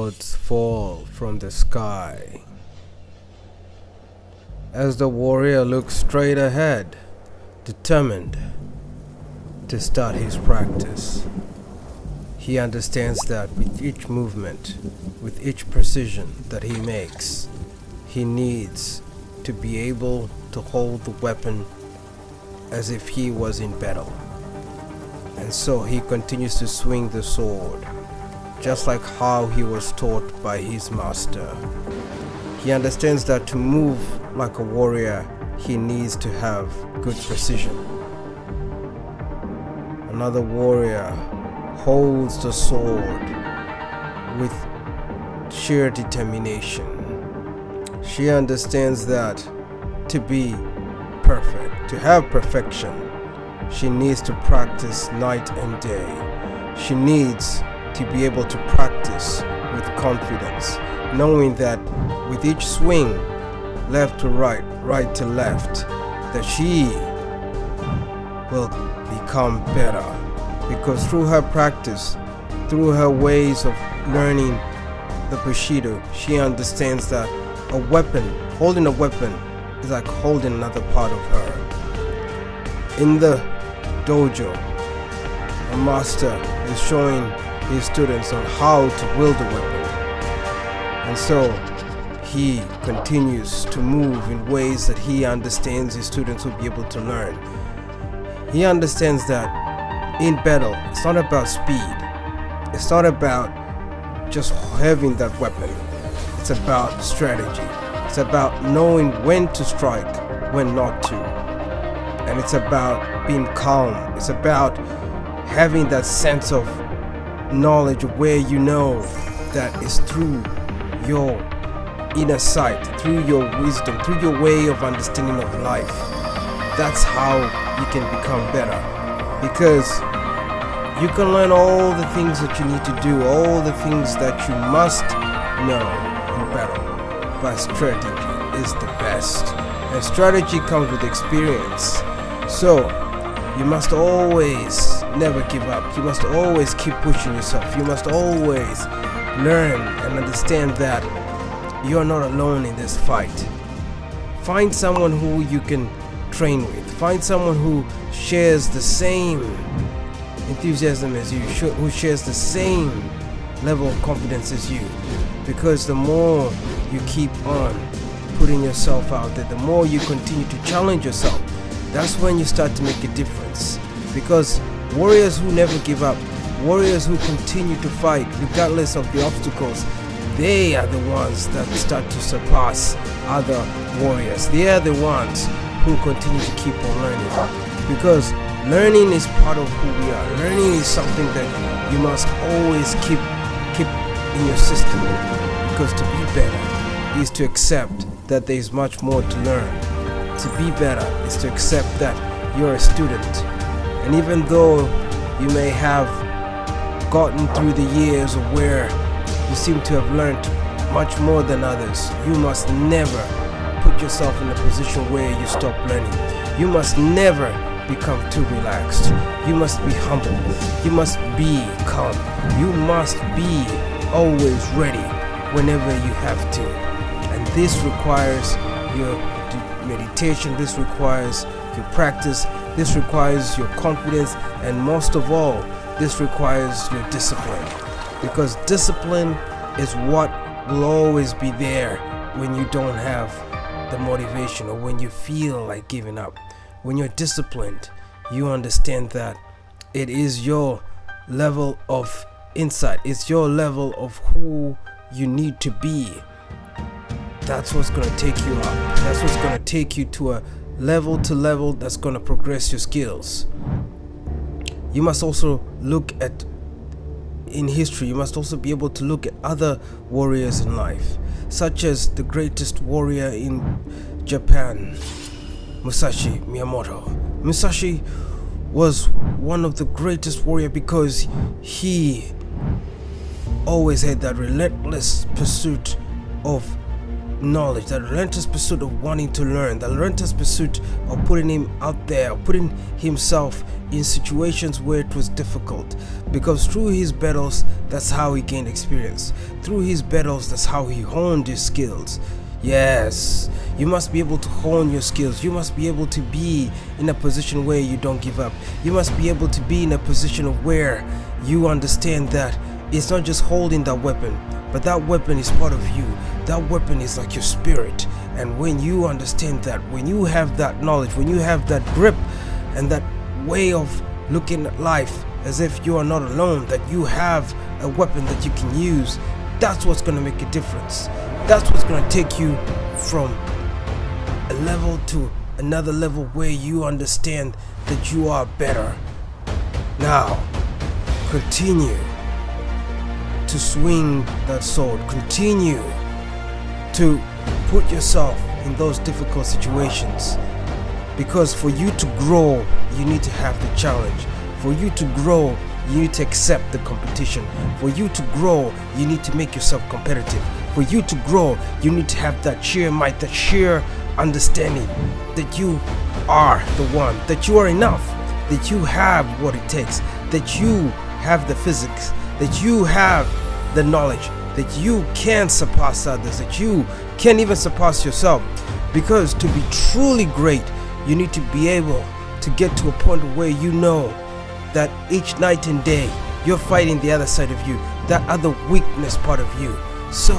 clouds fall from the sky. As the warrior looks straight ahead, determined to start his practice, he understands that with each movement, with each precision that he makes, he needs to be able to hold the weapon as if he was in battle. And so he continues to swing the sword, just like how he was taught by his master. He understands that to move like a warrior, he needs to have good precision. Another warrior holds the sword with sheer determination. She understands that to be perfect, to have perfection, she needs to practice night and day. She needs to be able to practice with confidence, knowing that with each swing, left to right, right to left, that she will become better. Because through her practice, through her ways of learning the Bushido, she understands that a weapon, holding a weapon, is like holding another part of her. In the dojo, a master is showing his students on how to wield a weapon. And so he continues to move in ways that he understands his students will be able to learn. He understands that in battle, it's not about speed. It's not about just having that weapon. It's about strategy. It's about knowing when to strike, when not to. And it's about being calm. It's about having that sense of knowledge where you know that is through your inner sight, through your wisdom, through your way of understanding of life. That's how you can become better. Because you can learn all the things that you need to do, all the things that you must know in battle. But strategy is the best. And strategy comes with experience. So you must always never give up. You must always keep pushing yourself. You must always learn and understand that you are not alone in this fight. Find someone who you can train with. Find someone who shares the same enthusiasm as you, who shares the same level of confidence as you. Because the more you keep on putting yourself out there, the more you continue to challenge yourself, that's when you start to make a difference. Because warriors who never give up, warriors who continue to fight regardless of the obstacles, they are the ones that start to surpass other warriors. They are the ones who continue to keep on learning. Because learning is part of who we are. Learning is something that you must always keep in your system. Because to be better is to accept that there is much more to learn. To be better is to accept that you're a student. And even though you may have gotten through the years of where you seem to have learned much more than others, you must never put yourself in a position where you stop learning. You must never become too relaxed. You must be humble. You must be calm. You must be always ready whenever you have to. And this requires your meditation, this requires your practice, this requires your confidence, and most of all, this requires your discipline. Because discipline is what will always be there when you don't have the motivation or when you feel like giving up. When you're disciplined, you understand that it is your level of insight, it's your level of who you need to be. That's what's going to take you up. That's what's going to take you to a level that's going to progress your skills. You must also look at, in history, you must also be able to look at other warriors in life, such as the greatest warrior in Japan, Musashi, Miyamoto. Musashi was one of the greatest warrior because he always had that relentless pursuit of knowledge, that relentless pursuit of wanting to learn, that relentless pursuit of putting him out there, putting himself in situations where it was difficult, because through his battles, that's how he gained experience. Through his battles, that's how he honed his skills. Yes, you must be able to hone your skills. You must be able to be in a position where you don't give up. You must be able to be in a position of where you understand that it's not just holding that weapon, but that weapon is part of you. That weapon is like your spirit. And when you understand that, when you have that knowledge, when you have that grip and that way of looking at life as if you are not alone, that you have a weapon that you can use, that's what's going to make a difference. That's what's going to take you from a level to another level where you understand that you are better. Now, continue to swing that sword. Continue to put yourself in those difficult situations, because for you to grow, you need to have the challenge. For you to grow, you need to accept the competition. For you to grow, you need to make yourself competitive. For you to grow, you need to have that sheer might, that sheer understanding that you are the one, that you are enough, that you have what it takes, that you have the physics, that you have the knowledge, that you can surpass others, that you can even surpass yourself. Because to be truly great, you need to be able to get to a point where you know that each night and day you're fighting the other side of you, that other weakness part of you. So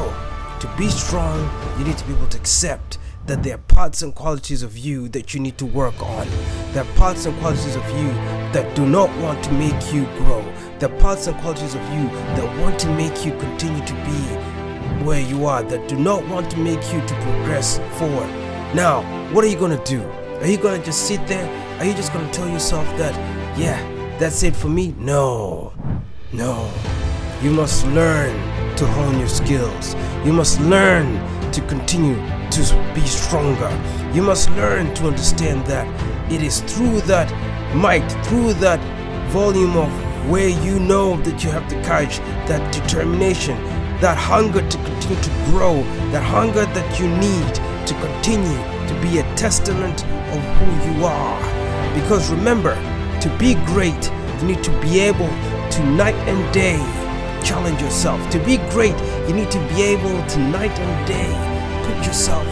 to be strong, you need to be able to accept that there are parts and qualities of you that you need to work on. There are parts and qualities of you that do not want to make you grow. There are parts and qualities of you that want to make you continue to be where you are, that do not want to make you to progress forward. Now, what are you going to do? Are you going to just sit there? Are you just going to tell yourself that, yeah, that's it for me? No. You must learn to hone your skills. You must learn to continue to be stronger. You must learn to understand that it is through that might, through that volume of where you know that you have the courage, that determination, that hunger to continue to grow, that hunger that you need to continue to be a testament of who you are. Because remember, to be great, you need to be able to night and day challenge yourself. To be great, you need to be able to night and day put yourself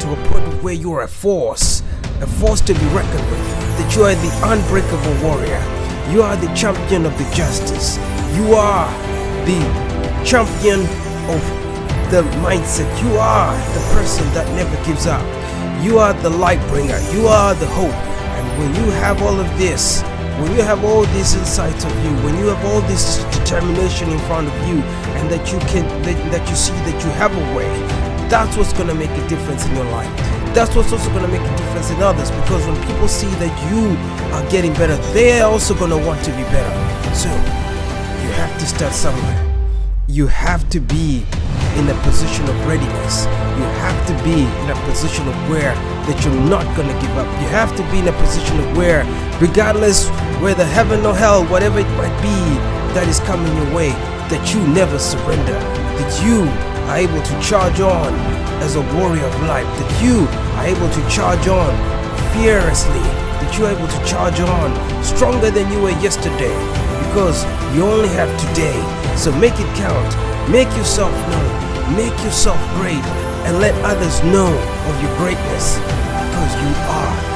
to a point where you are a force to be reckoned with, that you are the unbreakable warrior. You are the champion of the justice. You are the champion of the mindset. You are the person that never gives up. You are the light bringer. You are the hope. And when you have all of this, when you have all these insights of you, when you have all this determination in front of you, and that you see that you have a way, that's what's going to make a difference in your life. That's what's also going to make a difference in others, because when people see that you are getting better, they're also going to want to be better. So you have to start somewhere. You have to be in a position of readiness. You have to be in a position of where that you're not going to give up. You have to be in a position of where, regardless whether heaven or hell, whatever it might be that is coming your way, that you never surrender, that you are able to charge on as a warrior of life, that you are able to charge on fearlessly, that you are able to charge on stronger than you were yesterday, because you only have today. So make it count, make yourself known, make yourself great, and let others know of your greatness, because you are